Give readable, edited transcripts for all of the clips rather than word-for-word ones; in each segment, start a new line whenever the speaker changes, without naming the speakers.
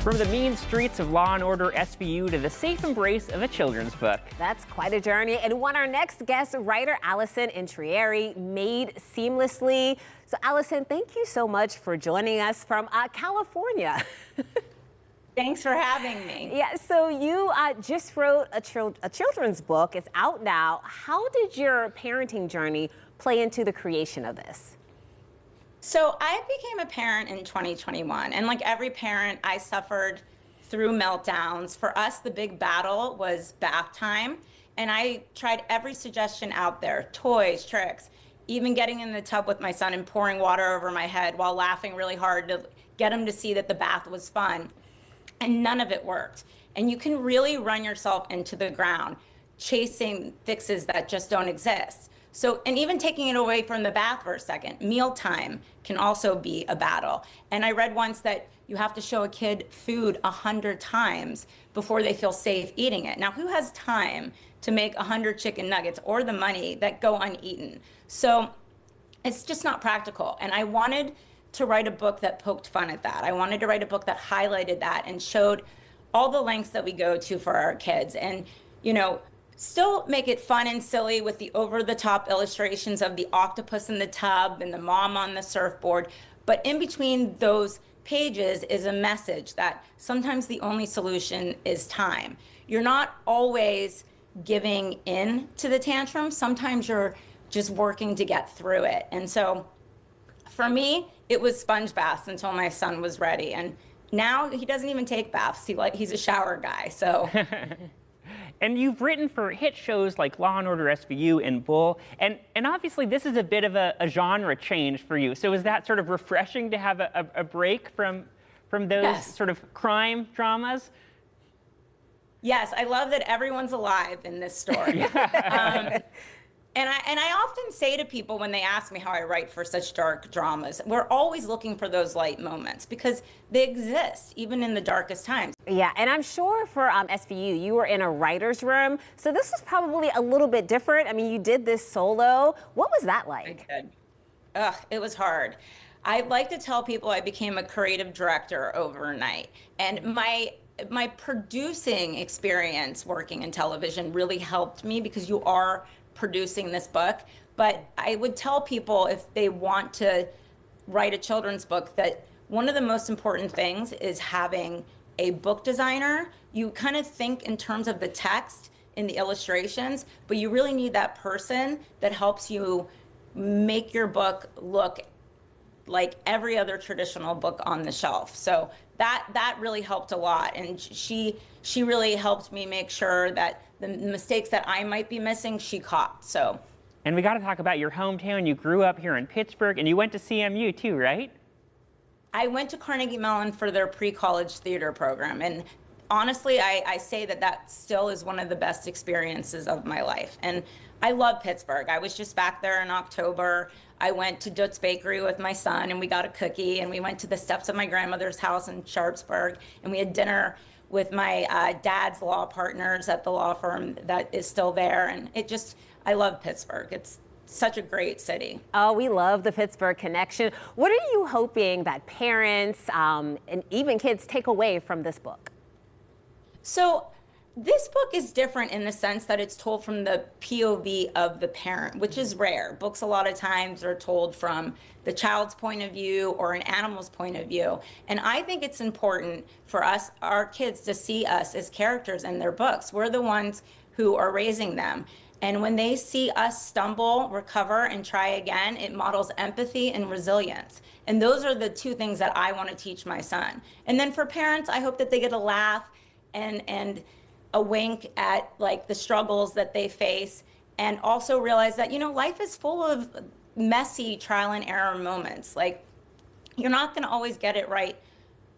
From the mean streets of Law & Order SVU to the safe embrace of a children's book.
That's quite a journey, and one our next guest, writer Allison Intrieri, made seamlessly. So Allison, thank you so much for joining us from California.
Thanks for having me.
Yeah, so you just wrote a children's book. It's out now. How did your parenting journey play into the creation of this?
So I became a parent in 2021, and like every parent, I suffered through meltdowns. For us, the big battle was bath time, and I tried every suggestion out there, toys, tricks, even getting in the tub with my son and pouring water over my head while laughing really hard to get him to see that the bath was fun. And none of it worked. And you can really run yourself into the ground chasing fixes that just don't exist. So, and even taking it away from the bath for a second, mealtime can also be a battle. And I read once that you have to show a kid food 100 times before they feel safe eating it. Now, who has time to make 100 chicken nuggets or the money that go uneaten? So it's just not practical. And I wanted to write a book that poked fun at that. I wanted to write a book that highlighted that and showed all the lengths that we go to for our kids. And, you know, still make it fun and silly with the over-the-top illustrations of the octopus in the tub and the mom on the surfboard. But in between those pages is a message that sometimes the only solution is time. You're not always giving in to the tantrum. Sometimes you're just working to get through it. And so for me, it was sponge baths until my son was ready. And now he doesn't even take baths. He's a shower guy, so.
And you've written for hit shows like Law & Order SVU and Bull, and obviously this is a bit of a genre change for you. So is that sort of refreshing to have a break from those sort of crime dramas?
Yes, I love that everyone's alive in this story. And I often say to people when they ask me how I write for such dark dramas, we're always looking for those light moments because they exist even in the darkest times.
Yeah, and I'm sure for SVU, you were in a writer's room, so this was probably a little bit different. I mean, you did this solo. What was that like?
I did. It was hard. I like to tell people I became a creative director overnight, and my producing experience working in television really helped me because you are producing this book. But I would tell people if they want to write a children's book that one of the most important things is having a book designer. You kind of think in terms of the text in the illustrations, but you really need that person that helps you make your book look like every other traditional book on the shelf. So that really helped a lot. And she really helped me make sure that the mistakes that I might be missing, she caught. So.
And we got to talk about your hometown. You grew up here in Pittsburgh, and you went to CMU too, right?
I went to Carnegie Mellon for their pre-college theater program. And honestly, I say that still is one of the best experiences of my life. And I love Pittsburgh. I was just back there in October. I went to Doot's Bakery with my son, and we got a cookie, and we went to the steps of my grandmother's house in Sharpsburg, and we had dinner with my dad's law partners at the law firm that is still there. And I love Pittsburgh. It's such a great city.
Oh, we love the Pittsburgh connection. What are you hoping that parents and even kids take away from this book?
So this book is different in the sense that it's told from the POV of the parent, which is rare. Books a lot of times are told from the child's point of view or an animal's point of view. And I think it's important for us, our kids, to see us as characters in their books. We're the ones who are raising them. And when they see us stumble, recover, and try again, it models empathy and resilience. And those are the two things that I want to teach my son. And then for parents, I hope that they get a laugh and a wink at like the struggles that they face, and also realize that, you know, life is full of messy trial and error moments. Like, you're not going to always get it right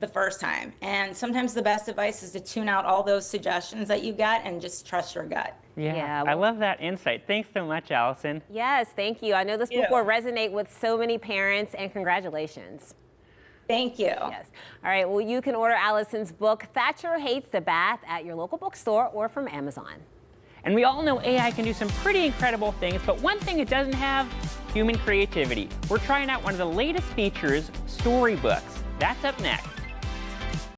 the first time. And sometimes the best advice is to tune out all those suggestions that you get and just trust your gut.
Yeah, I love that insight. Thanks so much, Allison.
Yes, thank you. I know this book will resonate with so many parents, and congratulations.
Thank you.
Yes. All right, well, you can order Allison's book, Thatcher Hates the Bath, at your local bookstore or from Amazon.
And we all know AI can do some pretty incredible things, but one thing it doesn't have, human creativity. We're trying out one of the latest features, storybooks. That's up next.